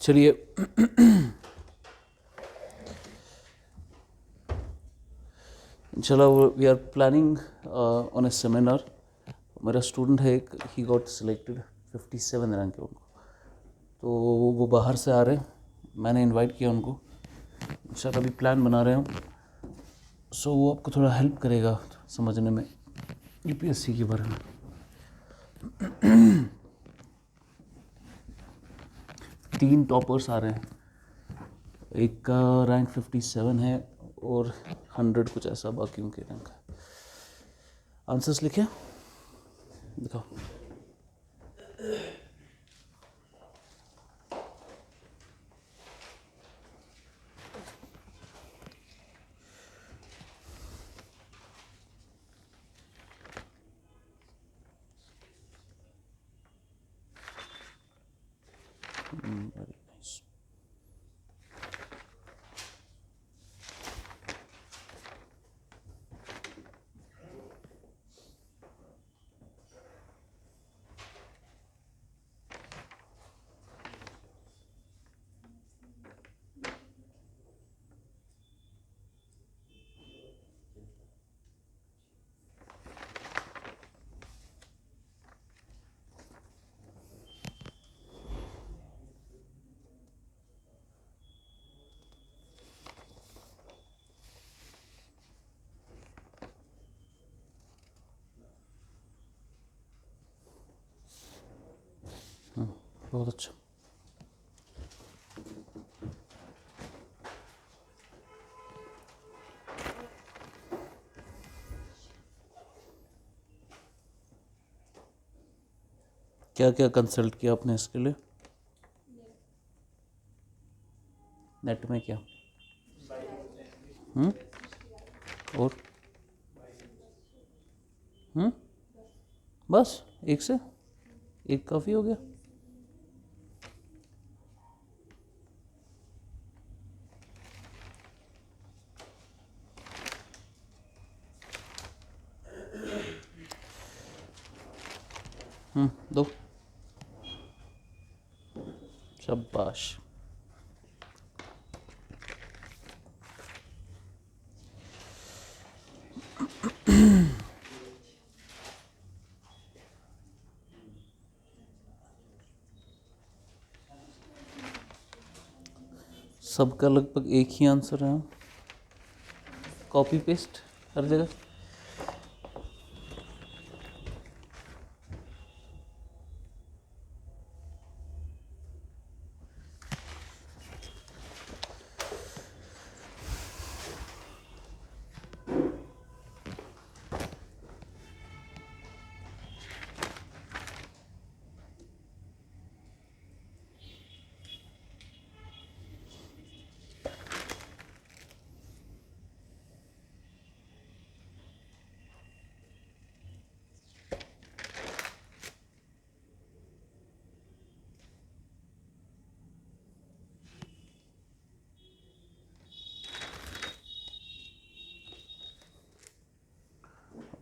चलिए चलो we are planning on a seminar. मेरा स्टूडेंट है एक, ही गॉट सिलेक्टेड 57 रैंक है उनको, तो वो बाहर से आ रहे हैं, मैंने इनवाइट किया उनको। सर अभी प्लान बना रहे हैं, सो वो आपको थोड़ा हेल्प करेगा समझने में यूपीएससी के बारे में। 3 टॉपर्स आ रहे हैं, एक का रैंक 57 है और 100 कुछ ऐसा बाकी उनके रैंक है। आंसर्स लिखे दिखाओ। Very nice. बहुत अच्छा। क्या क्या कंसल्ट किया आपने इसके लिए? नेट में क्या? और बस एक से एक काफ़ी हो गया। दो। शाबाश। सबका लगभग एक ही आंसर है, कॉपी पेस्ट हर जगह।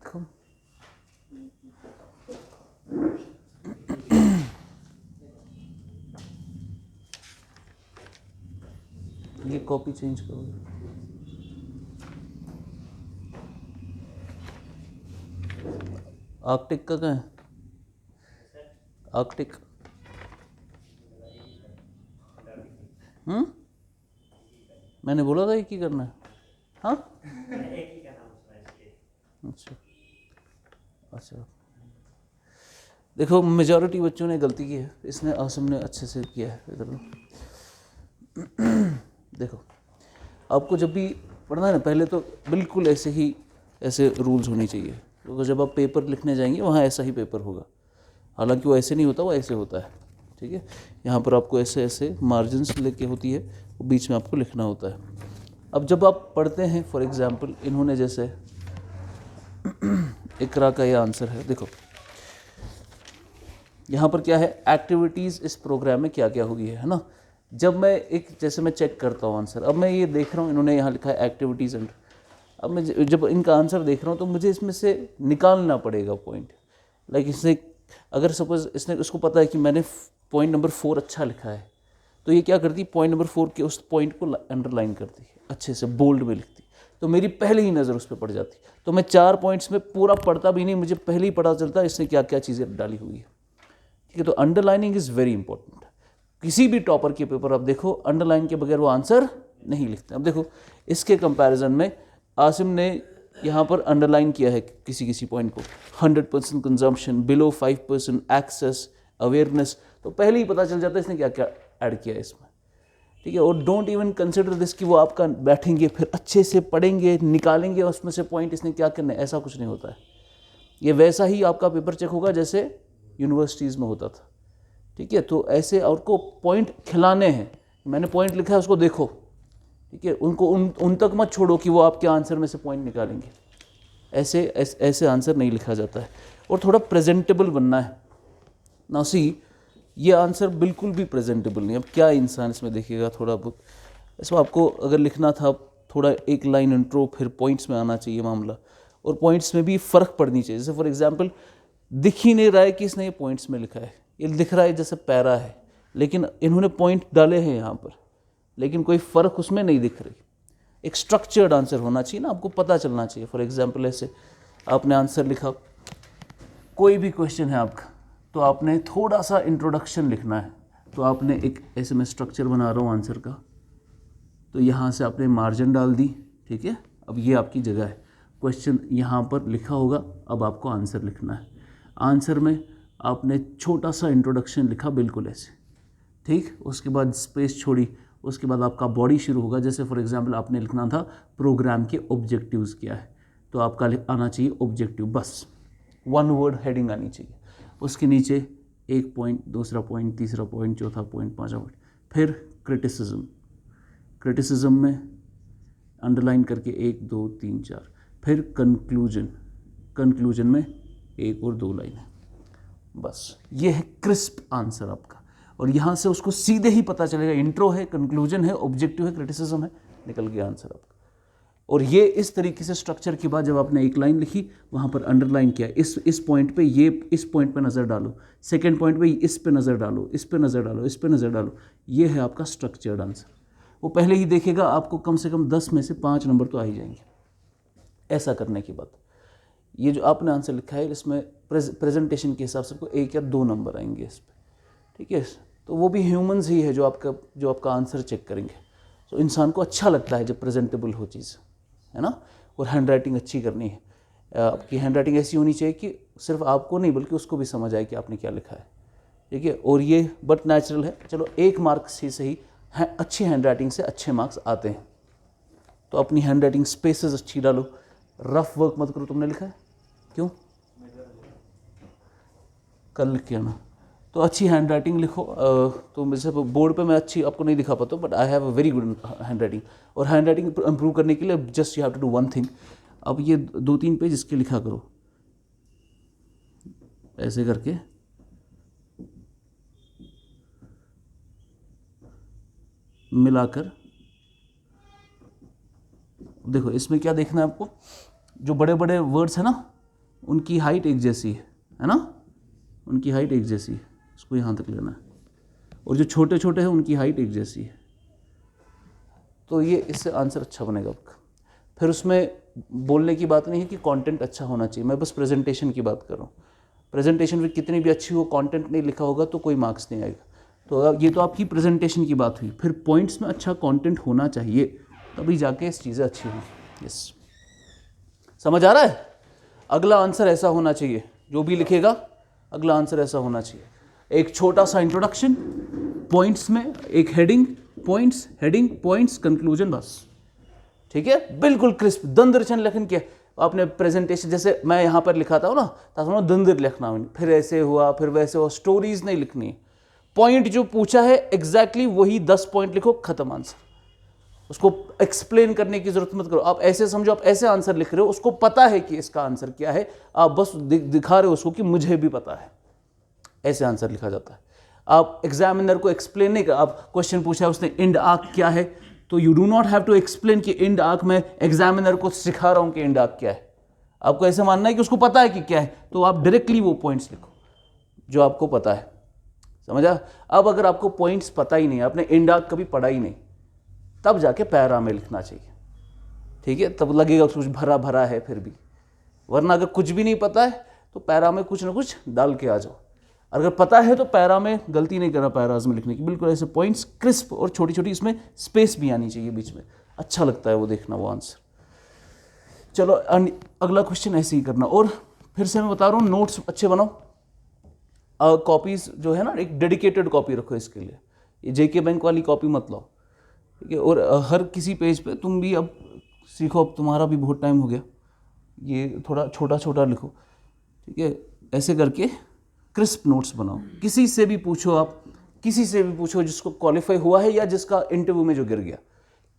देखो ये कॉपी चेंज करो। आर्कटिक का क्या है? आर्कटिक मैंने बोला था एक ही करना है। हाँ अच्छा अच्छा। देखो मेजॉरिटी बच्चों ने गलती की है, इसने आसम ने अच्छे से किया है। इधर देखो, आपको जब भी पढ़ना है ना, पहले तो बिल्कुल ऐसे ही ऐसे रूल्स होने चाहिए, तो जब आप पेपर लिखने जाएंगे वहाँ ऐसा ही पेपर होगा। हालांकि वो ऐसे नहीं होता, वो ऐसे होता है, ठीक है। यहाँ पर आपको ऐसे ऐसे मार्जिन्स लेके होती है, वो बीच में आपको लिखना होता है। अब जब आप पढ़ते हैं, फॉर एग्जांपल इन्होंने जैसे इकरा का ये आंसर है, देखो यहाँ पर क्या है, एक्टिविटीज़ इस प्रोग्राम में क्या क्या हुई है ना। जब मैं एक जैसे मैं चेक करता हूँ आंसर, अब मैं ये देख रहा हूँ इन्होंने यहाँ लिखा है एक्टिविटीज़ एंड, अब मैं जब इनका आंसर देख रहा हूँ तो मुझे इसमें से निकालना पड़ेगा पॉइंट। लाइक इसने अगर सपोज इसने उसको पता है कि मैंने पॉइंट नंबर 4 अच्छा लिखा है, तो तो ये क्या करती है, पॉइंट नंबर 4 के उस पॉइंट को अंडरलाइन करती है, अच्छे से बोल्ड में लिखती है, तो मेरी पहले ही नज़र उस पर पड़ जाती है। तो मैं 4 पॉइंट्स में पूरा पढ़ता भी नहीं, मुझे पहले ही पता चलता है इसने क्या क्या चीज़ें डाली हुई है। ठीक है, तो अंडरलाइनिंग इज़ वेरी इंपॉर्टेंट। किसी भी टॉपर के पेपर आप देखो, अंडरलाइन के बगैर वो आंसर नहीं लिखते। अब देखो इसके कंपैरिजन में आसिम ने यहाँ पर अंडरलाइन किया है किसी किसी पॉइंट को, 100% कंजम्पशन, बिलो 5% एक्सेस, अवेयरनेस, तो पहले ही पता चल जाता है इसने क्या क्या ऐड किया है इसमें। ठीक है, और डोंट इवन कंसिडर दिस कि वो आपका बैठेंगे फिर अच्छे से पढ़ेंगे, निकालेंगे उसमें से पॉइंट इसने क्या करना है, ऐसा कुछ नहीं होता है। ये वैसा ही आपका पेपर चेक होगा जैसे यूनिवर्सिटीज़ में होता था। ठीक है, तो ऐसे और को पॉइंट खिलाने हैं, मैंने पॉइंट लिखा है उसको देखो। ठीक है, उनको उन तक मत छोड़ो कि वो आपके आंसर में से पॉइंट निकालेंगे, ऐसे आंसर नहीं लिखा जाता है। और थोड़ा प्रेजेंटेबल बनना है ना। सी ये आंसर बिल्कुल भी प्रेजेंटेबल नहीं। अब क्या इंसान इसमें देखेगा, थोड़ा बहुत इसमें आपको अगर लिखना था थोड़ा एक लाइन इंट्रो, फिर पॉइंट्स में आना चाहिए मामला, और पॉइंट्स में भी फ़र्क पड़नी चाहिए। जैसे फॉर एग्जांपल दिख ही नहीं रहा है कि इसने ये पॉइंट्स में लिखा है, ये दिख रहा है जैसे पैरा है, लेकिन इन्होंने पॉइंट डाले हैं यहाँ पर, लेकिन कोई फ़र्क उसमें नहीं दिख रही। एक स्ट्रक्चर्ड आंसर होना चाहिए ना, आपको पता चलना चाहिए। फॉर एग्जांपल ऐसे आपने आंसर लिखा, कोई भी क्वेश्चन है आपका, तो आपने थोड़ा सा इंट्रोडक्शन लिखना है, तो आपने एक ऐसे में स्ट्रक्चर बना रहा हूँ आंसर का, तो यहाँ से आपने मार्जिन डाल दी। ठीक है, अब ये आपकी जगह है, क्वेश्चन यहाँ पर लिखा होगा, अब आपको आंसर लिखना है। आंसर में आपने छोटा सा इंट्रोडक्शन लिखा बिल्कुल ऐसे, ठीक, उसके बाद स्पेस छोड़ी, उसके बाद आपका बॉडी शुरू होगा। जैसे फॉर एग्जांपल आपने लिखना था प्रोग्राम के ऑब्जेक्टिव्स क्या है, तो आपका आना चाहिए ऑब्जेक्टिव, बस 1 वर्ड हेडिंग आनी चाहिए। उसके नीचे एक पॉइंट, दूसरा पॉइंट, तीसरा पॉइंट, चौथा पॉइंट, पांचवा पॉइंट, फिर क्रिटिसिज्म में अंडरलाइन करके 1 2 3 4, फिर कंक्लूजन में 1 और 2 लाइनें, बस ये है क्रिस्प आंसर आपका। और यहाँ से उसको सीधे ही पता चलेगा, इंट्रो है, कंक्लूजन है, ऑब्जेक्टिव है, क्रिटिसिज्म है, निकल गया आंसर आपका। और ये इस तरीके से स्ट्रक्चर के बाद जब आपने एक लाइन लिखी, वहाँ पर अंडरलाइन किया, इस पॉइंट पे ये, इस पॉइंट पे नज़र डालो, सेकंड पॉइंट पे इस पे नज़र डालो, इस पे नज़र डालो, इस पे नज़र डालो, ये है आपका स्ट्रक्चर्ड आंसर। वो पहले ही देखेगा, आपको कम से कम 10 में से 5 नंबर तो आ ही जाएंगे। ऐसा करने के बाद ये जो आपने आंसर लिखा है, इसमें प्रेजेंटेशन के हिसाब से आपको 1 या 2 नंबर आएंगे इस पर। ठीक है, तो वो भी ह्यूमंस ही है जो आपका आंसर चेक करेंगे। तो इंसान को अच्छा लगता है जब प्रेजेंटेबल हो चीज़, है ना। और हैंड राइटिंग अच्छी करनी है, आपकी हैंड राइटिंग ऐसी होनी चाहिए कि सिर्फ आपको नहीं बल्कि उसको भी समझ आए कि आपने क्या लिखा है। ठीक है, और ये बट नेचुरल है। चलो 1 मार्क से सही है, अच्छी हैंड राइटिंग से अच्छे मार्क्स आते हैं। तो अपनी हैंड राइटिंग स्पेसेस अच्छी डालो, रफ वर्क मत करो। तुमने लिखा है क्यों, कल लिख के आना, तो अच्छी हैंड राइटिंग लिखो। तो जैसे बोर्ड पे मैं अच्छी आपको नहीं दिखा पाता, but I have a very good handwriting. और हैंड राइटिंग इंप्रूव करने के लिए just you have to do one thing. अब ये 2-3 पेज इसके लिखा करो, ऐसे करके मिलाकर। देखो इसमें क्या देखना है आपको, जो बड़े बड़े वर्ड्स है ना, उनकी हाइट एक जैसी है ना, उनकी हाइट एक जैसी है, इसको यहाँ तक लेना है। और जो छोटे छोटे हैं उनकी हाइट एक जैसी है। तो ये इससे आंसर अच्छा बनेगा आपका। फिर उसमें बोलने की बात नहीं है कि कंटेंट अच्छा होना चाहिए, मैं बस प्रेजेंटेशन की बात कर रहा हूँ। प्रेजेंटेशन भी कितनी भी अच्छी हो, कंटेंट नहीं लिखा होगा तो कोई मार्क्स नहीं आएगा। तो ये तो आपकी प्रेजेंटेशन की बात हुई। फिर पॉइंट्स में अच्छा कंटेंट होना चाहिए, तभी जाके इस चीज़ें अच्छी होंगी। यस, समझ आ रहा है। अगला आंसर ऐसा होना चाहिए, जो भी लिखेगा अगला आंसर ऐसा होना चाहिए। एक छोटा सा इंट्रोडक्शन, पॉइंट्स में एक heading, points, heading, points, conclusion, बस। ठीक है, बिल्कुल क्रिस्प, दंदरचन लेखन किया आपने। प्रेजेंटेशन जैसे मैं यहाँ पर लिखा था ना, तो दंदर लिखना, फिर ऐसे हुआ, फिर वैसे हुआ, स्टोरीज नहीं लिखनी। पॉइंट जो पूछा है एग्जैक्टली वही 10 पॉइंट लिखो, खत्म आंसर। उसको एक्सप्लेन करने की जरूरत मत करो। आप ऐसे समझो, आप ऐसे आंसर लिख रहे हो, उसको पता है कि इसका आंसर क्या है, आप बस दिखा रहे हो उसको कि मुझे भी पता है। ऐसे आंसर लिखा जाता है। आप एग्जामिनर को एक्सप्लेन नहीं कर, आप क्वेश्चन पूछा है उसने इंड आर्क क्या है, तो you do not have to explain कि इंड आर्क, मैं एग्जामिनर को सिखा रहा हूं कि इंड आर्क क्या है। आपको ऐसे मानना है कि उसको पता है कि क्या है, तो आप डायरेक्टली वो पॉइंट्स लिखो जो आपको पता है। समझा? अब अगर आपको पॉइंट्स पता ही नहीं, आपने इंडाक कभी पढ़ा ही नहीं, तब जाके पैरा में लिखना चाहिए, ठीक है? तब लगेगा कुछ भरा भरा है फिर भी, वरना अगर कुछ भी नहीं पता है तो पैरा में कुछ ना कुछ डाल के आ जाओ। अगर पता है तो पैरा में गलती नहीं करना, पैराज में लिखने की, बिल्कुल ऐसे पॉइंट्स क्रिस्प और छोटी छोटी, इसमें स्पेस भी आनी चाहिए बीच में, अच्छा लगता है वो देखना वो आंसर। चलो अगला क्वेश्चन ऐसे ही करना। और फिर से मैं बता रहा हूँ, नोट्स अच्छे बनाओ, कॉपीज जो है ना एक डेडिकेटेड कॉपी रखो इसके लिए, ये जेके बैंक वाली कॉपी मत लाओ, ठीक है? और हर किसी पेज पे तुम भी अब सीखो, अब तुम्हारा भी बहुत टाइम हो गया, ये थोड़ा छोटा छोटा लिखो, ठीक है? ऐसे करके क्रिस्प नोट्स बनाओ। किसी से भी पूछो, आप किसी से भी पूछो जिसको क्वालिफाई हुआ है या जिसका इंटरव्यू में जो गिर गया,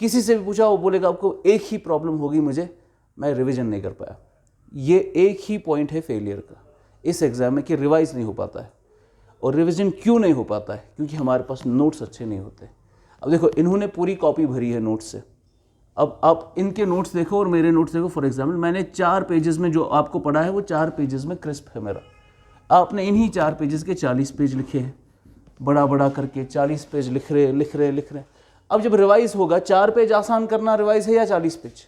किसी से भी पूछा, वो बोलेगा आपको एक ही प्रॉब्लम होगी मुझे, मैं रिवीजन नहीं कर पाया। ये एक ही पॉइंट है फेलियर का इस एग्ज़ाम में कि रिवाइज नहीं हो पाता है। और रिवीजन क्यों नहीं हो पाता है? क्योंकि हमारे पास नोट्स अच्छे नहीं होते। अब देखो, इन्होंने पूरी कॉपी भरी है नोट्स से, अब आप इनके नोट्स देखो और मेरे नोट्स देखो। फॉर एग्जाम्पल, मैंने 4 पेजेस में जो आपको पढ़ा है वो 4 पेजेस में क्रिस्प है मेरा। आपने इन्हीं 4 पेजेस के 40 पेज लिखे हैं, बड़ा बड़ा करके 40 पेज लिख रहे। अब जब रिवाइज होगा, 4 पेज आसान करना रिवाइज है या 40 पेज?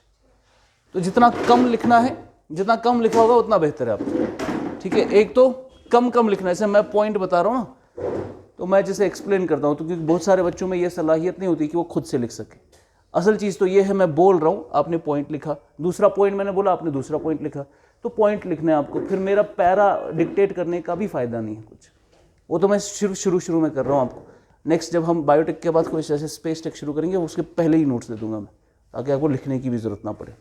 तो जितना कम लिखना है, जितना कम लिखा होगा उतना बेहतर है आपको, ठीक है? एक तो कम लिखना है, जैसे मैं पॉइंट बता रहा हूँ ना, तो मैं जैसे एक्सप्लेन करता हूँ, तो क्योंकि बहुत सारे बच्चों में ये सलाहियत नहीं होती कि वो खुद से लिख सके। असल चीज़ तो ये है, मैं बोल रहा हूँ, आपने पॉइंट लिखा, दूसरा पॉइंट मैंने बोला, आपने दूसरा पॉइंट लिखा, तो पॉइंट लिखना है आपको। फिर मेरा पैरा डिक्टेट करने का भी फायदा नहीं है कुछ, वो तो मैं शुरू में कर रहा हूँ आपको। नेक्स्ट जब हम बायोटेक के बाद कोई ऐसे स्पेस टेक शुरू करेंगे, उसके पहले ही नोट्स दे दूंगा मैं, ताकि आपको लिखने की भी जरूरत ना पड़े,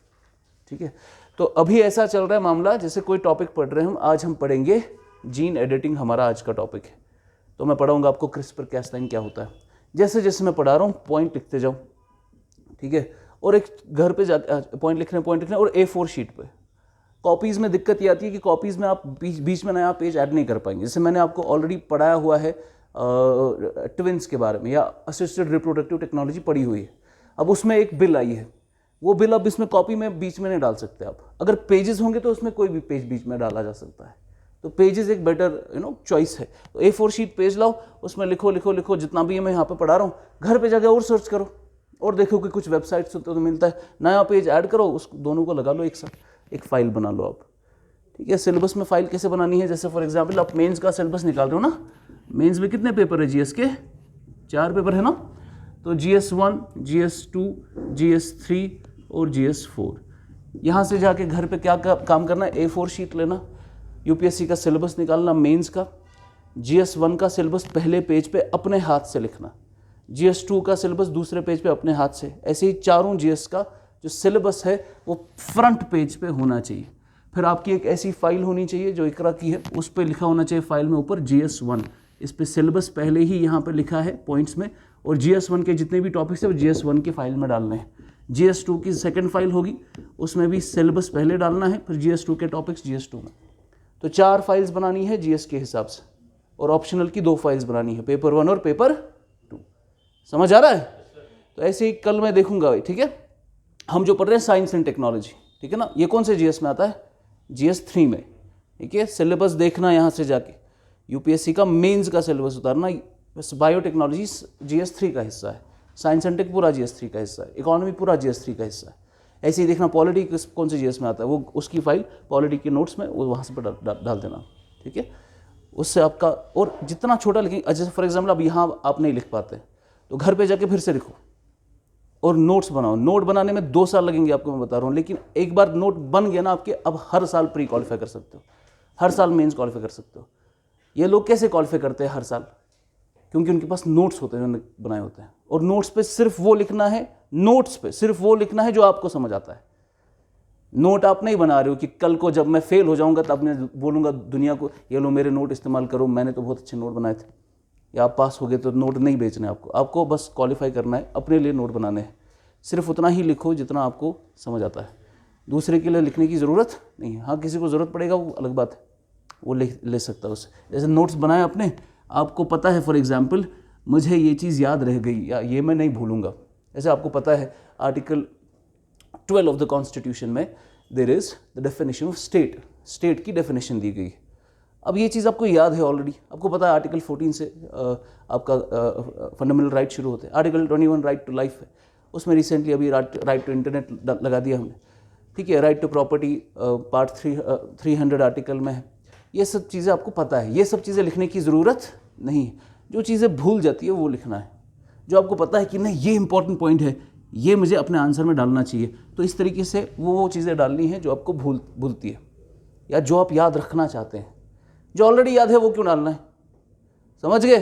ठीक है? तो अभी ऐसा चल रहा है मामला, जैसे कोई टॉपिक पढ़ रहे हैं हम, आज हम पढ़ेंगे जीन एडिटिंग, हमारा आज का टॉपिक है। तो मैं पढ़ाऊंगा आपको क्रिस्पर कैस्टाइन क्या होता है। जैसे जैसे मैं पढ़ा रहा हूँ पॉइंट लिखते जाओ, ठीक है? और एक घर पे जाके पॉइंट लिखने और A4 शीट पे। कॉपीज़ में दिक्कत ये आती है कि कॉपीज़ में आप बीच में नया पेज ऐड नहीं कर पाएंगे। जैसे मैंने आपको ऑलरेडी पढ़ाया हुआ है ट्विंस के बारे में, या असिस्टेड रिप्रोडक्टिव टेक्नोलॉजी पढ़ी हुई है। अब उसमें एक बिल आई है, वो बिल अब इसमें कॉपी में बीच में नहीं डाल सकते आप। अगर पेजेस होंगे तो उसमें कोई भी पेज बीच में डाला जा सकता है, तो पेजेस एक बेटर चॉइस है। तो A4 शीट पेज लाओ, उसमें लिखो जितना भी मैं यहाँ पे पढ़ा रहा हूँ। घर पे जाके और सर्च करो और देखो कि कुछ वेबसाइट्स होते तो मिलता है, नया पेज ऐड करो, उस दोनों को लगा लो एक साथ, एक फाइल बना लो आप, ठीक है? सिलेबस में फाइल कैसे बनानी है? जैसे फॉर एग्जाम्पल आप मेंस का सिलेबस निकाल रहे हो ना, मेंस में कितने पेपर है? जीएस के 4 पेपर है ना, तो GS1, GS2, GS3 और GS4। यहाँ से जाके घर पे क्या काम करना है? A4 शीट लेना, यूपीएससी का सिलेबस निकालना मेंस का, GS1 का सिलेबस पहले पेज पे अपने हाथ से लिखना, GS2 का सिलेबस दूसरे पेज पे अपने हाथ से। ऐसे ही चारों GS का जो सिलेबस है वो फ्रंट पेज पे होना चाहिए। फिर आपकी एक ऐसी फाइल होनी चाहिए जो इकरा की है, उस पर लिखा होना चाहिए फाइल में ऊपर GS1, इस पे सिलेबस पहले ही यहाँ पे लिखा है पॉइंट्स में, और GS1 के जितने भी टॉपिक्स है वो GS1 की फाइल में डालने हैं। GS2 की सेकंड फाइल होगी, उसमें भी सिलेबस पहले डालना है, फिर GS2 के टॉपिक्स GS2 में। तो 4 फाइल्स बनानी है GS के हिसाब से, और ऑप्शनल की 2 फाइल्स बनानी है, पेपर 1 और पेपर 2। समझ आ रहा है? तो ऐसे ही कल मैं देखूंगा, ठीक है? हम जो पढ़ रहे हैं साइंस एंड टेक्नोलॉजी, ठीक है ना, ये कौन से GS में आता है? GS3 में, ठीक है? सिलेबस देखना यहाँ से जाके, यूपीएससी का मेंस का सिलेबस उतारना। बायोटेक्नोलॉजी GS3 का हिस्सा है, साइंस एंड टेक पूरा GS3 का हिस्सा है, इकोनॉमी पूरा GS3 का हिस्सा है। ऐसे ही देखना पॉलिटी कौन से GS में आता है, वो उसकी फाइल पॉलिटी के नोट्स में वो वहाँ से डाल देना, ठीक है? उससे आपका, और जितना छोटा लिखेंगे, जैसे फॉर एग्जाम्पल अब यहाँ आप नहीं लिख पाते तो घर पे जाके फिर से लिखो और नोट्स बनाओ। नोट बनाने में 2 साल लगेंगे आपको, मैं बता रहा हूँ, लेकिन एक बार नोट बन गया ना आपके, अब हर साल प्री क्वालिफाई कर सकते हो, हर साल मेंस क्वालिफाई कर सकते हो। ये लोग कैसे क्वालिफाई करते हैं हर साल? क्योंकि उनके पास नोट्स होते हैं, उन्होंने बनाए होते हैं, और नोट्स पे सिर्फ वो लिखना है, नोट्स पे सिर्फ वो लिखना है जो आपको समझ आता है। नोट आप नहीं बना रहे हो कि कल को जब मैं फेल हो जाऊंगा तब मैं बोलूंगा दुनिया को, ये लो मेरे नोट इस्तेमाल करो, मैंने तो बहुत अच्छे नोट बनाए थे। या आप पास हो गए तो नोट नहीं बेचने आपको बस क्वालिफाई करना है, अपने लिए नोट बनाने हैं। सिर्फ उतना ही लिखो जितना आपको समझ आता है, दूसरे के लिए लिखने की ज़रूरत नहीं है। हाँ, किसी को ज़रूरत पड़ेगा वो अलग बात है, वो ले सकता है उससे। जैसे नोट्स बनाए अपने, आपको पता है फॉर एग्जाम्पल मुझे ये चीज़ याद रह गई या ये मैं नहीं भूलूंगा। जैसे आपको पता है आर्टिकल 12 ऑफ द कॉन्स्टिट्यूशन में there is the definition of state, state की डेफिनेशन दी गई। अब ये चीज़ आपको याद है ऑलरेडी, आपको पता है आर्टिकल 14 से आपका फंडामेंटल राइट शुरू होते हैं। आर्टिकल 21 राइट टू लाइफ है, उसमें रिसेंटली अभी राइट टू इंटरनेट लगा दिया हमने, ठीक है। Right to property part 300 article में है। ये सब चीज़ें आपको पता है, ये सब चीज़ें लिखने की ज़रूरत नहीं है। जो चीज़ें भूल जाती है वो लिखना है, जो आपको पता है कि नहीं ये इंपॉर्टेंट पॉइंट है, ये मुझे अपने आंसर में डालना चाहिए, तो इस तरीके से वो चीज़ें डालनी है जो आपको भूलती है या जो आप याद रखना चाहते हैं। जो ऑलरेडी याद है वो क्यों डालना है, समझ गए।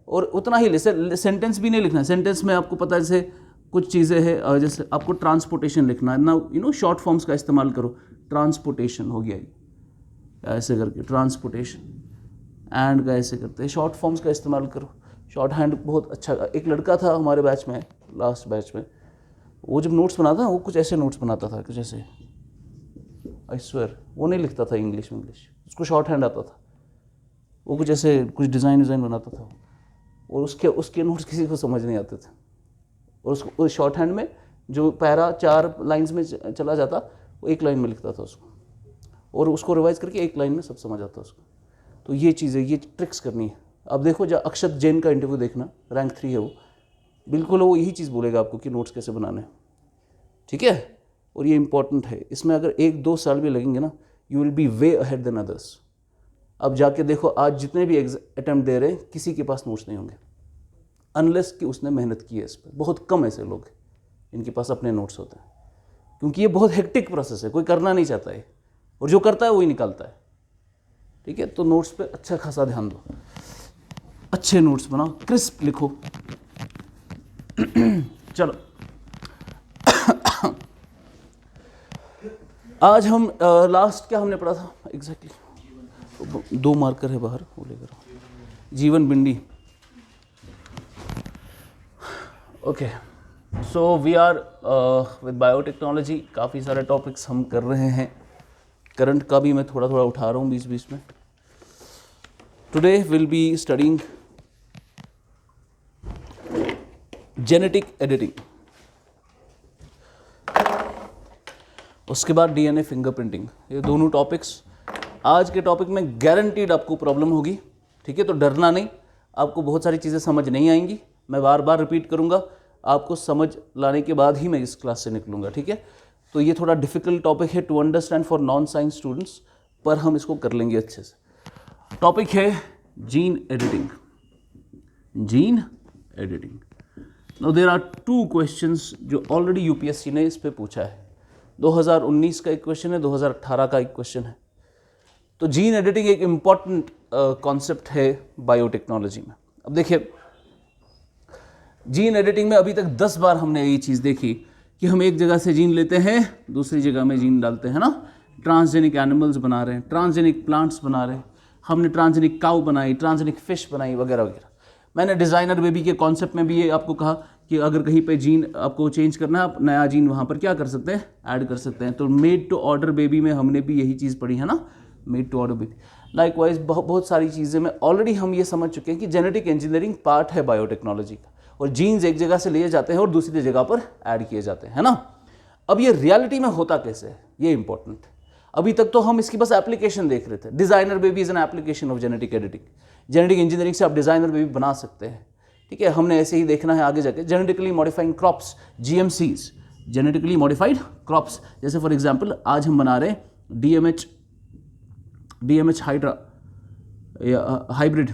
और उतना ही सेंटेंस भी नहीं लिखना है। सेंटेंस में आपको पता है जैसे कुछ चीज़ें हैं, जैसे आपको ट्रांसपोर्टेशन लिखना है ना, शॉर्ट फॉर्म्स का इस्तेमाल करो। ट्रांसपोर्टेशन हो गया, ऐसे करके ट्रांसपोर्टेशन, एंड का ऐसे करते हैं, शॉर्ट फॉर्म्स का इस्तेमाल करो। शॉर्ट हैंड बहुत अच्छा। एक लड़का था हमारे बैच में, लास्ट बैच में, वो जब नोट्स बनाता था वो कुछ ऐसे नोट्स बनाता था, कुछ ऐसे, आई स्वेयर, वो नहीं लिखता था इंग्लिश, उसको शॉर्ट हैंड आता था, वो कुछ ऐसे कुछ डिज़ाइन बनाता था, और उसके नोट्स किसी को समझ नहीं आते थे। और उसको शॉर्ट हैंड में जो पैरा 4 लाइन्स में चला जाता, वो 1 लाइन में लिखता था उसको, और उसको रिवाइज करके 1 लाइन में सब समझ आता उसको। तो ये चीज़ें, ये ट्रिक्स करनी है। अब देखो जो अक्षत जैन का इंटरव्यू देखना, रैंक 3 है वो, बिल्कुल वो यही चीज़ बोलेगा आपको कि नोट्स कैसे बनाने हैं, ठीक है। और ये इंपॉर्टेंट है, इसमें अगर 1-2 साल भी लगेंगे ना, you will be way ahead than others. अब जाके देखो, आज जितने भी अटेम्प्ट दे रहे हैं, किसी के पास नोट्स नहीं होंगे, अनलेस कि उसने मेहनत की है इस पर। बहुत कम ऐसे लोग हैं इनके पास अपने नोट्स होते हैं, क्योंकि ये बहुत हेक्टिक प्रोसेस है, कोई करना नहीं चाहता है, और जो करता है वही निकालता है, ठीक है। तो नोट्स पे अच्छा खासा ध्यान दो, अच्छे नोट्स बनाओ, क्रिस्प लिखो। चलो आज हम लास्ट क्या हमने पढ़ा था एग्जैक्टली? 2 मार्कर है बाहर, वो लेकर जीवन बिंडी। Okay, so we are with biotechnology. काफ़ी सारे टॉपिक्स हम कर रहे हैं, करंट का भी मैं थोड़ा थोड़ा उठा रहा हूँ बीच बीच में। Today will be studying genetic editing, उसके बाद डीएनए फिंगरप्रिंटिंग। ये दोनों टॉपिक्स आज के टॉपिक में गारंटीड आपको प्रॉब्लम होगी, ठीक है। तो डरना नहीं, आपको बहुत सारी चीज़ें समझ नहीं आएंगी, मैं बार बार रिपीट करूँगा, आपको समझ लाने के बाद ही मैं इस क्लास से निकलूँगा, ठीक है। तो ये थोड़ा डिफिकल्ट टॉपिक है to understand for non science students, पर हम इसको कर लेंगे अच्छे से। टॉपिक है gene editing. Gene editing. Now there are 2 questions जो ऑलरेडी यूपीएससी ने इस पे पूछा है। 2019 का एक क्वेश्चन है, 2018 का एक क्वेश्चन है। तो जीन एडिटिंग एक इम्पॉर्टेंट कॉन्सेप्ट है बायोटेक्नोलॉजी में। अब देखिए, जीन एडिटिंग में अभी तक 10 बार हमने ये चीज़ देखी कि हम एक जगह से जीन लेते हैं, दूसरी जगह में जीन डालते हैं ना। ट्रांसजेनिक एनिमल्स बना रहे हैं, ट्रांसजेनिक प्लांट्स बना रहे हैं, हमने ट्रांसजेनिक काऊ बनाई, ट्रांसजेनिक फिश बनाई, वगैरह वगैरह। मैंने डिज़ाइनर बेबी के कॉन्सेप्ट में भी ये आपको कहा कि अगर कहीं पे जीन आपको चेंज करना है, आप नया जीन वहाँ पर क्या कर सकते हैं, ऐड कर सकते हैं। तो मेड टू ऑर्डर बेबी में हमने भी यही चीज़ पढ़ी है ना, made to order baby. Likewise बहुत सारी चीज़ें में ऑलरेडी हम ये समझ चुके हैं कि जेनेटिक इंजीनियरिंग पार्ट है बायोटेक्नोलॉजी का, और जीन्स एक जगह से लिए जाते हैं और दूसरी जगह पर ऐड किए जाते हैं, है ना। अब ये रियलिटी में होता कैसे है, ये इंपॉर्टेंट है। अभी तक तो हम इसकी बस एप्लीकेशन देख रहे थे। Designer baby is an application of genetic editing. Genetic engineering से आप डिज़ाइनर बेबी बना सकते हैं, ठीक है। हमने ऐसे ही देखना है आगे जाके। Genetically modifying crops, GMCs, genetically modified crops. जैसे फॉर एग्जांपल आज हम बना रहे हैं डीएमएच हाइड्रा हाइब्रिड,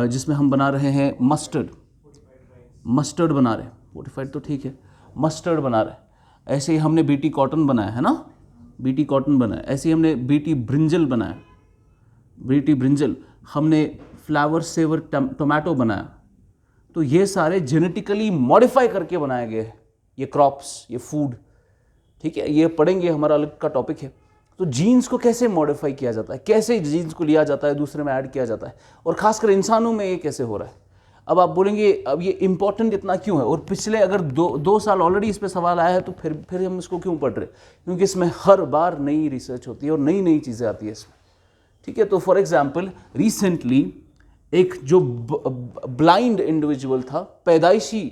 जिसमें हम बना रहे हैं मस्टर्ड बना रहे हैं। फोर्टिफाइड तो ठीक है, मस्टर्ड बना रहे हैं। ऐसे ही हमने बीटी कॉटन बनाया है ना, बीटी कॉटन बनाया। ऐसे ही हमने बीटी ब्रिंजल बनाया, बीटी ब्रिंजल। हमने फ्लावर सेवर टोमेटो बनाया। तो ये सारे जेनेटिकली मॉडिफाई करके बनाए गए हैं ये क्रॉप्स, ये फूड, ठीक है। ये पढ़ेंगे, हमारा अलग का टॉपिक है। तो जीन्स को कैसे मॉडिफाई किया जाता है, कैसे जीन्स को लिया जाता है, दूसरे में ऐड किया जाता है, और खासकर इंसानों में ये कैसे हो रहा है। अब आप बोलेंगे अब ये इंपॉर्टेंट इतना क्यों है, और पिछले अगर 2 साल ऑलरेडी इस पे सवाल आया है, तो फिर हम इसको क्यों पढ़ रहे, क्योंकि इसमें हर बार नई रिसर्च होती है और नई नई चीज़ें आती है इसमें, ठीक है। तो फॉर एग्जाम्पल रिसेंटली एक जो ब्लाइंड इंडिविजुअल था, पैदाइशी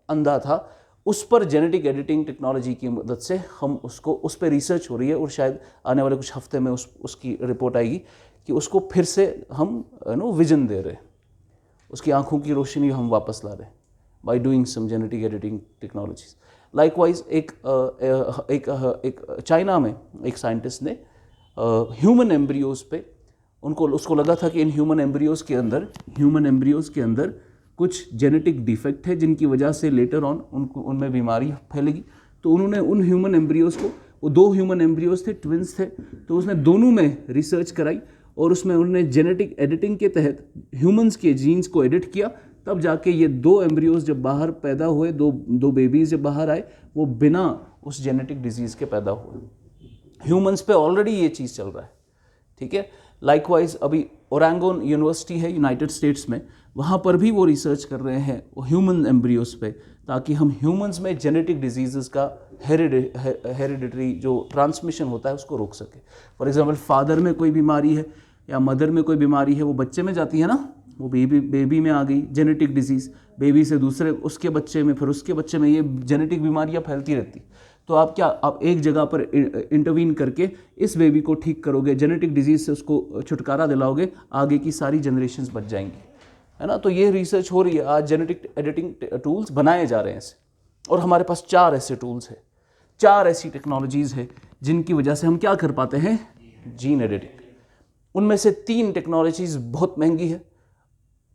अंधा था, उस पर जेनेटिक एडिटिंग टेक्नोलॉजी की मदद से हम उस पर रिसर्च हो रही है, और शायद आने वाले कुछ हफ्ते में उसकी रिपोर्ट आएगी कि उसको फिर से हम विजन दे रहे हैं, उसकी आंखों की रोशनी हम वापस ला रहे हैं by doing some genetic editing technologies. Likewise एक चाइना में एक साइंटिस्ट ने ह्यूमन एम्ब्रियोज पे उसको लगा था कि इन ह्यूमन एम्ब्रियोज के अंदर कुछ जेनेटिक डिफेक्ट है जिनकी वजह से लेटर ऑन उनमें बीमारी फैलेगी। तो उन्होंने उन ह्यूमन एम्ब्रियोज को, वो 2 ह्यूमन एम्ब्रियोज थे, ट्विंस थे, तो उसने दोनों में रिसर्च कराई और उसमें उन्होंने जेनेटिक एडिटिंग के तहत ह्यूमंस के जीन्स को एडिट किया। तब जाके ये 2 एम्ब्रियोज जब बाहर पैदा हुए, दो बेबीज जब बाहर आए, वो बिना उस जेनेटिक डिजीज़ के पैदा हुए। ह्यूमंस पे ऑलरेडी ये चीज़ चल रहा है, ठीक है। लाइकवाइज अभी ओरेंगन यूनिवर्सिटी है यूनाइटेड स्टेट्स में, वहाँ पर भी वो रिसर्च कर रहे हैं ह्यूमन एम्ब्रियोज पे, ताकि हम ह्यूमंस में जेनेटिक डिजीज़ का हेरिडिटरी जो ट्रांसमिशन होता है उसको रोक सके। फॉर एग्जांपल फादर में कोई बीमारी है या मदर में कोई बीमारी है, वो बच्चे में जाती है ना, वो बेबी में आ गई जेनेटिक डिजीज़, बेबी से दूसरे उसके बच्चे में, फिर उसके बच्चे में, ये जेनेटिक बीमारियाँ फैलती रहती। तो आप एक जगह पर इंटरवीन करके इस बेबी को ठीक करोगे, जेनेटिक डिजीज़ से उसको छुटकारा दिलाओगे, आगे की सारी जनरेशन्स बच जाएंगी, है ना। तो ये रिसर्च हो रही है, आज जेनेटिक एडिटिंग टूल्स बनाए जा रहे हैं ऐसे, और हमारे पास 4 ऐसे टूल्स हैं, 4 ऐसी टेक्नोलॉजीज़ है जिनकी वजह से हम क्या कर पाते हैं, जीन एडिटिंग। उनमें से 3 टेक्नोलॉजीज़ बहुत महंगी है,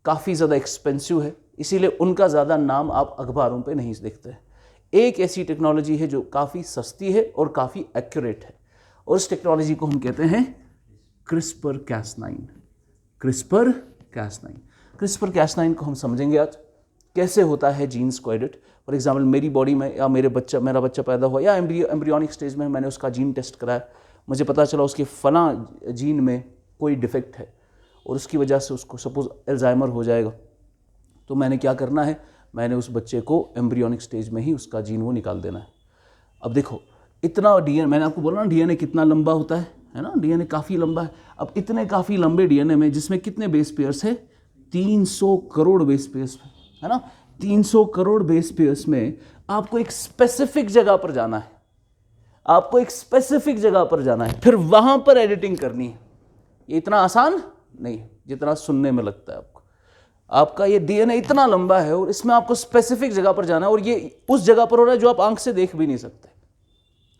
काफ़ी ज़्यादा एक्सपेंसिव है, इसीलिए उनका ज़्यादा नाम आप अखबारों पे नहीं देखते हैं। एक ऐसी टेक्नोलॉजी है जो काफ़ी सस्ती है और काफ़ी एक्यूरेट है, और उस टेक्नोलॉजी को हम कहते हैं CRISPR-Cas9। CRISPR-Cas9 को हम समझेंगे आज कैसे होता है जीन्स को एडिट। फॉर एग्जांपल मेरी बॉडी में या मेरा बच्चा पैदा हुआ या एम्ब्रियोनिक स्टेज में, मैंने उसका जीन टेस्ट कराया, मुझे पता चला उसके फला जीन में कोई डिफेक्ट है और उसकी वजह से उसको सपोज अल्जाइमर हो जाएगा, तो मैंने क्या करना है, मैंने उस बच्चे को एम्ब्रियोनिक स्टेज में ही उसका जीन वो निकाल देना है। अब देखो इतना डीएनए, मैंने आपको बोला ना डीएनए कितना लंबा होता है ना, डीएनए काफ़ी लंबा है। अब इतने काफ़ी लंबे डीएनए में जिसमें कितने बेस पेयर्स है, 300 करोड़ बेस पेयर्स है ना। 300 करोड़ बेस पेयर्स में आपको एक स्पेसिफिक जगह पर जाना है, फिर वहां पर एडिटिंग करनी है। ये इतना आसान नहीं है जितना सुनने में लगता है आपको। आपका ये डीएनए इतना लंबा है और इसमें आपको स्पेसिफिक जगह पर जाना है, और ये उस जगह पर हो रहा है जो आप आंख से देख भी नहीं सकते,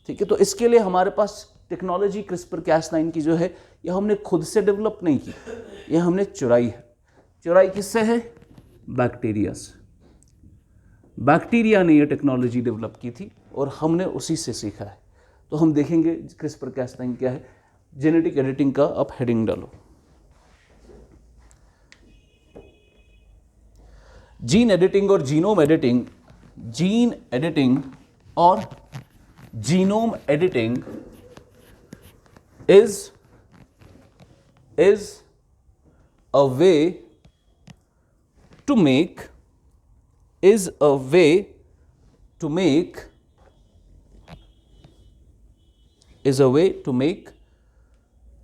ठीक है। तो इसके लिए हमारे पास टेक्नोलॉजी CRISPR-Cas9 की जो है, ये हमने खुद से डेवलप नहीं की, ये हमने चुराई है। चुराई किससे है, बैक्टीरिया से। बैक्टीरिया ने ये टेक्नोलॉजी डेवलप की थी और हमने उसी से सीखा है। तो हम देखेंगे CRISPR-Cas9 क्या है। जेनेटिक एडिटिंग का आप हेडिंग डालो, जीन एडिटिंग और जीनोम एडिटिंग। जीन एडिटिंग और genome editing is a way to make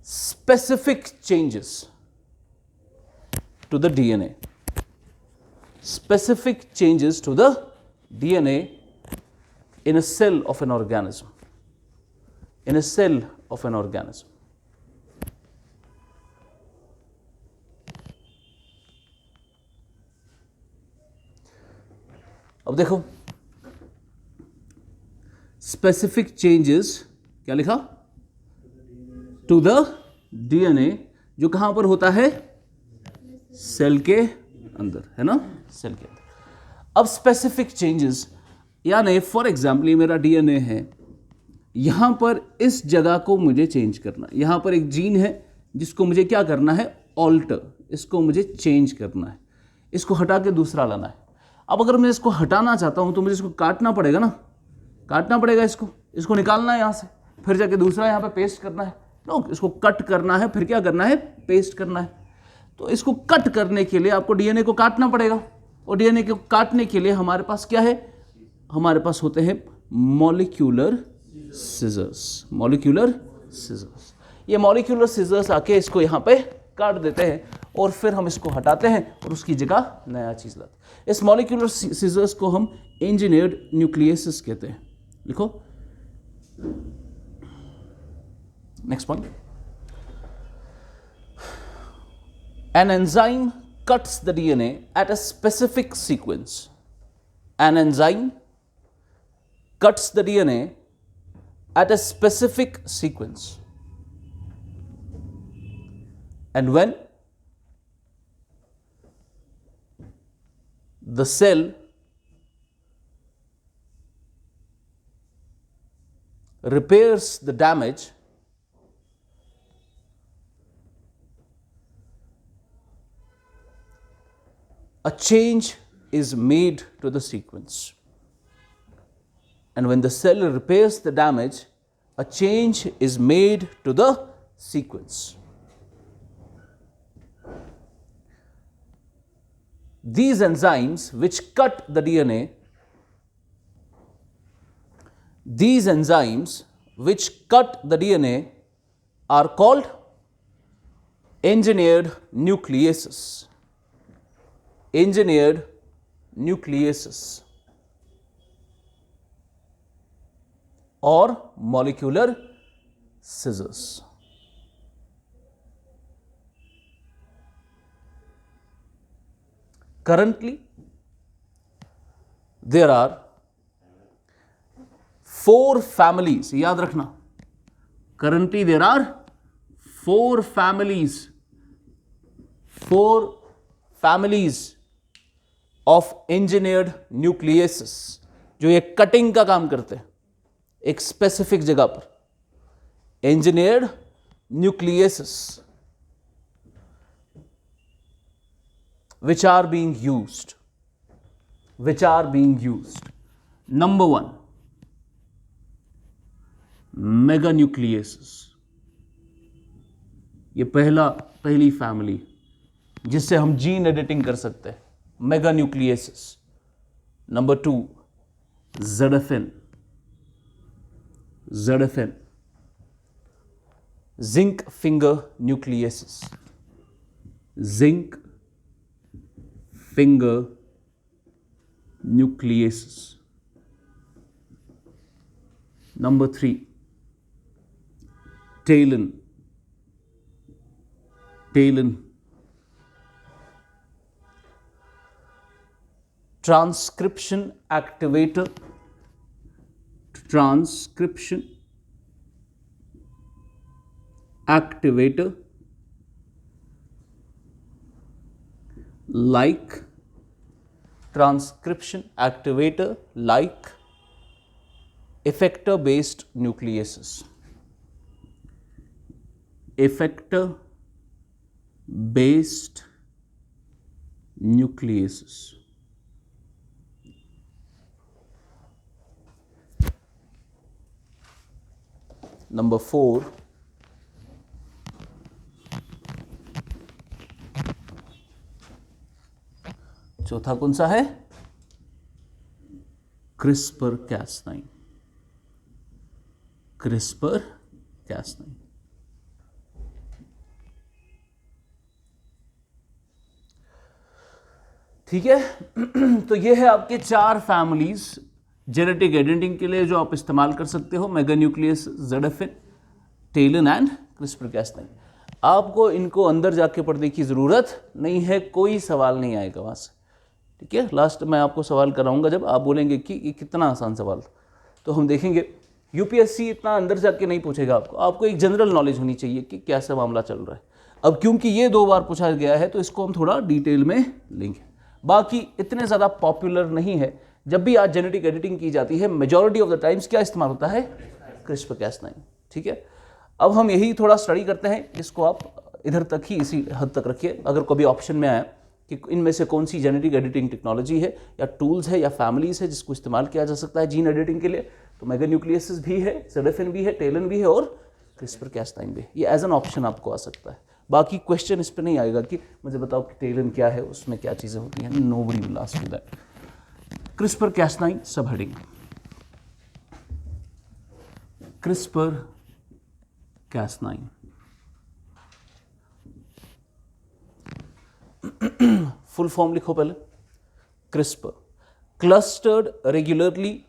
specific changes to the DNA. Specific changes to the DNA in a cell of an organism. In a cell of an organism. अब देखो specific changes क्या लिखा, to the DNA, जो कहां पर होता है, cell के अंदर, है ना, सेल के अंदर। अब स्पेसिफिक चेंजेस यानी फॉर एग्जाम्पल ये मेरा डीएनए है, यहां पर इस जगह को मुझे चेंज करना, यहां पर एक जीन है जिसको मुझे क्या करना है, ऑल्टर, इसको मुझे चेंज करना है, इसको हटा के दूसरा लाना है। अब अगर मैं इसको हटाना चाहता हूं तो मुझे इसको काटना पड़ेगा ना, काटना पड़ेगा, इसको निकालना है यहां से, फिर जाके दूसरा यहां पे पेस्ट करना है। नो, इसको कट करना है, फिर क्या करना है, पेस्ट करना है। तो इसको कट करने के लिए आपको डीएनए को काटना पड़ेगा, और डीएनए को काटने के लिए हमारे पास क्या है, हमारे पास होते हैं मॉलिक्यूलर सिजर्स। मॉलिक्यूलर सिजर्स, ये मॉलिक्यूलर सिजर्स आके इसको यहाँ पे काट देते हैं और फिर हम इसको हटाते हैं और उसकी जगह नया चीज लाते हैं। इस मॉलिक्यूलर सिजर्स को हम इंजीनियर्ड न्यूक्लियस कहते हैं। लिखो next point. An enzyme cuts the DNA at a specific sequence. An enzyme cuts the DNA at a specific sequence. And when the cell repairs the damage, a change is made to the sequence. And when the cell repairs the damage, a change is made to the sequence. These enzymes which cut the DNA, these enzymes which cut the DNA are called engineered nucleases. Engineered nucleases or molecular scissors. Currently, there are 4 families. याद रखना, currently there are 4 families of engineered nucleases जो ये cutting का काम करते हैं एक specific जगह पर. Engineered nucleases which are being used. Number 1, meganucleases. ये पहली फैमिली जिससे हम जीन एडिटिंग कर सकते हैं, meganucleases. Number 2, ZFN, zinc finger nucleases. Number 3, TALEN, transcription activator, like effector based nucleases. Number 4, चौथा कौन सा है? CRISPR-Cas9. ठीक है. तो ये है आपके 4 फैमिलीज जेनेटिक एडिटिंग के लिए जो आप इस्तेमाल कर सकते हो, मेगान्यूक्लियस, ZFN, TALEN एंड CRISPR-Cas9. आपको इनको अंदर जाके पढ़ने की ज़रूरत नहीं है, कोई सवाल नहीं आएगा वहाँ से. ठीक है, लास्ट में आपको सवाल कराऊंगा जब आप बोलेंगे कि ये कितना आसान सवाल, तो हम देखेंगे. यूपीएससी इतना अंदर जाके नहीं पूछेगा आपको एक जनरल नॉलेज होनी चाहिए कि कैसा मामला चल रहा है. अब क्योंकि ये 2 बार पूछा गया है तो इसको हम थोड़ा डिटेल में लेंगे. बाकी इतने ज़्यादा पॉपुलर नहीं है. जब भी आज जेनेटिक एडिटिंग की जाती है मेजॉरिटी ऑफ द टाइम्स क्या इस्तेमाल होता है? CRISPR-Cas9. ठीक है, अब हम यही थोड़ा स्टडी करते हैं. इसको आप इधर तक ही इसी हद तक रखिए. अगर कभी ऑप्शन में आया कि इनमें से कौन सी जेनेटिक एडिटिंग टेक्नोलॉजी है या टूल्स है या फैमिलीज है जिसको इस्तेमाल किया जा सकता है जीन एडिटिंग के लिए, तो मेगान्यूक्लियसेस भी है, ZFN भी है, TALEN भी है और CRISPR-Cas9 भी. ये एज एन ऑप्शन आपको आ सकता है. बाकी क्वेश्चन इस पर नहीं आएगा कि मुझे बताओ कि TALEN क्या है, उसमें क्या चीज़ें होती हैं. Nobody will ask you that. CRISPR-Cas9 सब हेडिंग. CRISPR-Cas9 फुल फॉर्म लिखो पहले. CRISPR, clustered regularly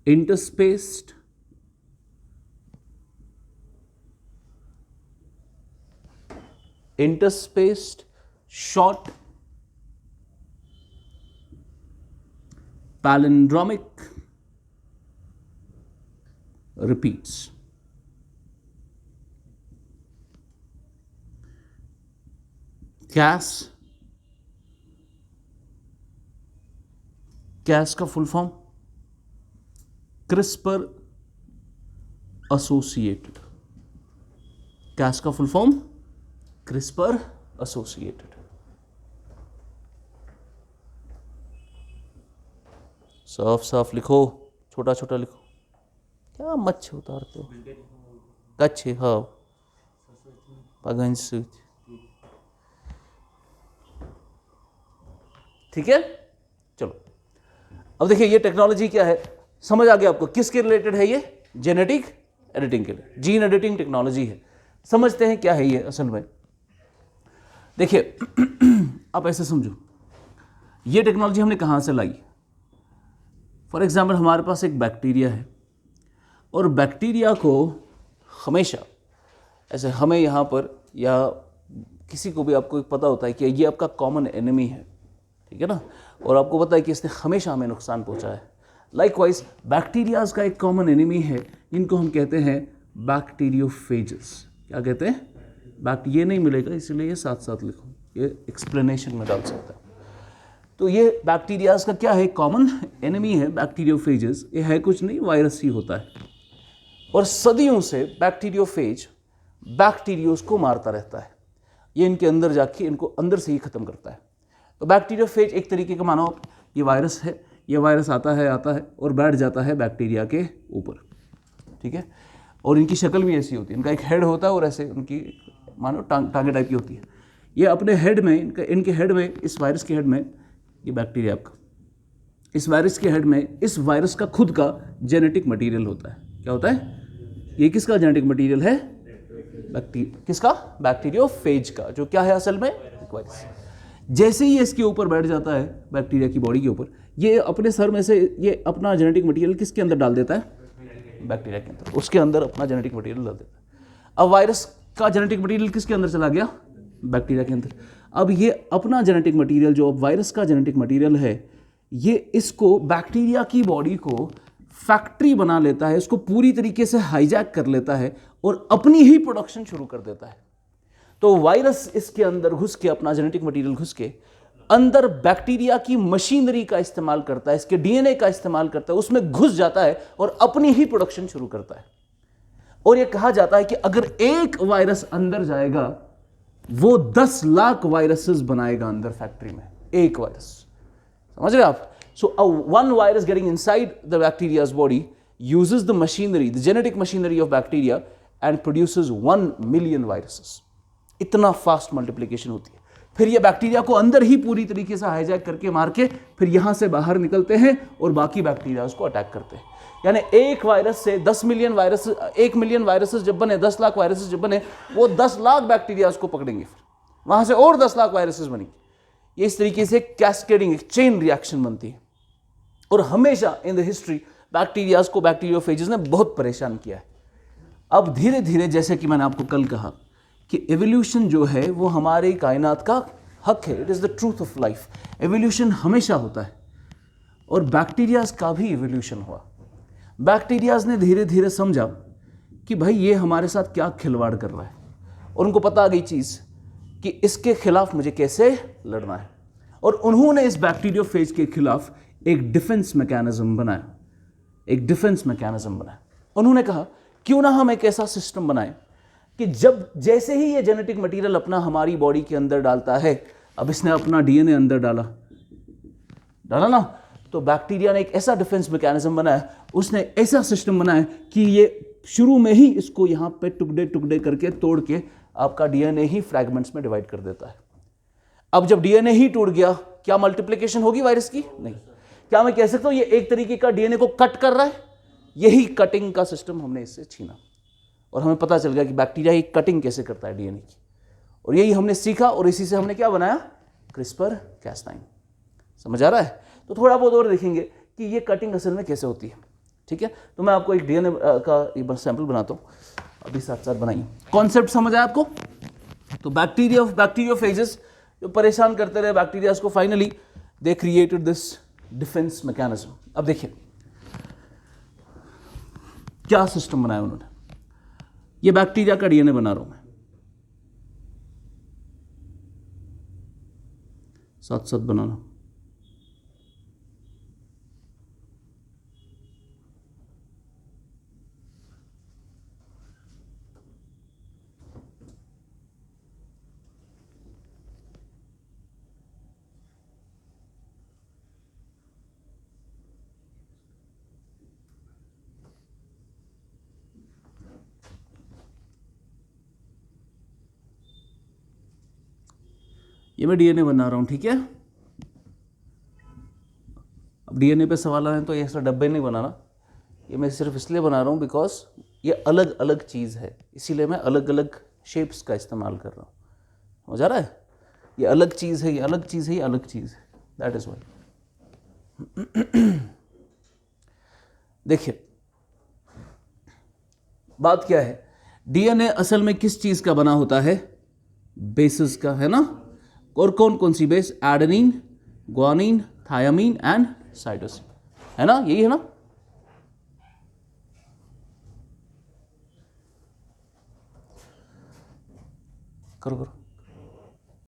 interspersed short palindromic repeats. CAS का full form CRISPR associated. CAS का फुल फॉर्म क्रिस्पर एसोसिएटेड। साफ साफ लिखो, छोटा छोटा लिखो। क्या मच्छ उतारते हो? कच्छ, हाँ, पगंज। ठीक है, चलो अब देखिए ये टेक्नोलॉजी क्या है, समझ आ गया आपको किसके रिलेटेड है ये? जेनेटिक एडिटिंग के लिए, जीन एडिटिंग टेक्नोलॉजी है। समझते हैं क्या है ये असल में। देखिए आप ऐसे समझो, ये टेक्नोलॉजी हमने कहाँ से लाई? फॉर एग्जाम्पल हमारे पास एक बैक्टीरिया है और बैक्टीरिया को हमेशा ऐसे, हमें यहाँ पर या किसी को भी आपको पता होता है कि ये आपका कॉमन एनिमी है, ठीक है ना, और आपको पता है कि इसने हमेशा हमें नुकसान पहुँचा है। लाइकवाइज बैक्टीरियाज का एक कॉमन एनिमी है, इनको हम कहते हैं बैक्टीरियोफेजेस। क्या कहते हैं? ये नहीं मिलेगा इसलिए ये साथ साथ लिखो, ये एक्सप्लेनेशन में डाल सकता है। तो ये बैक्टीरियाज का क्या है? कॉमन एनिमी है बैक्टीरियोफेजेस। ये है कुछ नहीं, वायरस ही होता है। और सदियों से बैक्टीरियोफेज बैक्टीरियोस को मारता रहता है। ये इनके अंदर जाके इनको अंदर से ही खत्म करता है। तो बैक्टीरियोफेज एक तरीके का मानो ये वायरस है, ये वायरस आता है और बैठ जाता है बैक्टीरिया के ऊपर, ठीक है। और इनकी शक्ल भी ऐसी होती है, इनका एक हेड होता है और ऐसे उनकी मानो टांगे टाइप की होती है। ये अपने हेड में, इनके हेड में, इस वायरस के हेड में, ये बैक्टीरिया आपका, इस वायरस के हेड में इस वायरस का खुद का जेनेटिक मटीरियल होता है। क्या होता है? ये किसका जेनेटिक मटीरियल है? किसका? बैक्टीरियोफेज का, जो क्या है असल में? वायरस। जैसे ही इसके ऊपर बैठ जाता है, बैक्टीरिया की बॉडी के ऊपर, ये अपने सर में से ये अपना जेनेटिक मटीरियल किसके अंदर डाल देता है? बैक्टीरिया के अंदर। उसके अंदर अपना जेनेटिक मटीरियल डाल देता है। अब वायरस का जेनेटिक मटीरियल किसके अंदर चला गया? बैक्टीरिया के अंदर। अब ये अपना जेनेटिक मटीरियल, जो अब वायरस का जेनेटिक मटीरियल है, ये इसको, बैक्टीरिया की बॉडी को फैक्ट्री बना लेता है, इसको पूरी तरीके से हाईजैक कर लेता है और अपनी ही प्रोडक्शन शुरू कर देता है। तो वायरस इसके अंदर घुस के, अपना जेनेटिक मटीरियल घुस के अंदर बैक्टीरिया की मशीनरी का इस्तेमाल करता है, इसके डीएनए का इस्तेमाल करता है, उसमें घुस जाता है और अपनी ही प्रोडक्शन शुरू करता है। और यह कहा जाता है कि अगर एक वायरस अंदर जाएगा, वो 10 लाख वायरसेस बनाएगा अंदर फैक्ट्री में, एक वायरस। समझ रहे आप? सो one virus getting inside the bacteria's body uses the machinery, the genetic machinery of bacteria and produces 1 million viruses. इतना फास्ट मल्टीप्लिकेशन होती है। फिर ये बैक्टीरिया को अंदर ही पूरी तरीके से हाईजैक करके मार के फिर यहां से बाहर निकलते हैं और बाकी बैक्टीरिया उसको अटैक करते हैं। यानी एक वायरस से 10 मिलियन वायरस, 1 मिलियन वायरसेस जब बने, 10 लाख वायरसेस जब बने, वो 10 लाख बैक्टीरिया को पकड़ेंगे, फिर वहां से और 10 लाख वायरसेस बनेंगे। ये इस तरीके से कैस्केडिंग, एक चेन रिएक्शन बनती है। और हमेशा इन द हिस्ट्री बैक्टीरियाज को बैक्टीरियोफेजेस ने बहुत परेशान किया है। अब धीरे धीरे, जैसे कि मैंने आपको कल कहा कि एवोल्यूशन जो है वो हमारे कायनात का हक है, it is the truth of life. Evolution हमेशा होता है और बैक्टीरियाज का भी एवोल्यूशन हुआ। बैक्टीरियाज ने धीरे धीरे समझा कि भाई ये हमारे साथ क्या खिलवाड़ कर रहा है, और उनको पता आ गई चीज कि इसके खिलाफ मुझे कैसे लड़ना है। और उन्होंने इस बैक्टीरियोफेज के खिलाफ एक डिफेंस मैकेनिज्म बनाया, एक डिफेंस मैकेनिज्म बनाया। उन्होंने कहा क्यों ना हम एक ऐसा सिस्टम बनाएं कि जब, जैसे ही ये जेनेटिक मटेरियल अपना हमारी बॉडी के अंदर डालता है, अब इसने अपना डीएनए अंदर डाला ना, तो बैक्टीरिया ने एक ऐसा डिफेंस मैकेनिज्म बनाया, उसने ऐसा सिस्टम बनाया कि ये शुरू में ही इसको यहाँ पे टुकड़े टुकड़े करके तोड़ के आपका डीएनए ही फ्रैगमेंट्स में डिवाइड कर देता है। अब जब डीएनए ही टूट गया, क्या मल्टीप्लिकेशन होगी वायरस की? नहीं। क्या मैं कह सकता हूं ये एक तरीके का डीएनए को कट कर रहा है? यही कटिंग का सिस्टम हमने इससे छीना और हमें पता चल गया कि बैक्टीरिया ही कटिंग कैसे करता है डीएनए की, और यही हमने सीखा और इसी से हमने क्या बनाया? क्रिस्पर कैस9। समझ आ रहा है? तो थोड़ा बहुत और देखेंगे कि ये कटिंग असल में कैसे होती है। ठीक है, तो मैं आपको एक डीएनए का एक बार सैंपल बनाता हूँ, अभी साथ साथ बनाइए। कॉन्सेप्ट समझ आया आपको? तो बैक्टीरियोफेजेस जो परेशान करते रहे बैक्टीरियाज को, finally they created this defence mechanism. अब देखिए क्या सिस्टम बनाया उन्होंने। ये बैक्टीरिया का डीएनए बना रहा हूं मैं, साथ साथ बनाना। ये मैं डीएनए बना रहा हूं, ठीक है। अब डीएनए पे सवाल आए तो ये ऐसा डब्बे नहीं बनाना, ये मैं सिर्फ इसलिए बना रहा हूं बिकॉज ये अलग अलग चीज़ है, इसीलिए मैं अलग अलग शेप्स का इस्तेमाल कर रहा हूँ। समझ आ रहा है? ये अलग चीज़ है, ये अलग चीज़ है, ये अलग चीज़ है, दैट इज़ वाई। देखिए बात क्या है, डीएनए असल में किस चीज़ का बना होता है? बेसिस का, है ना। और कौन कौन सी base? Adenine, guanine, thiamine and cytosine, है ना, यही है ना। करो करो।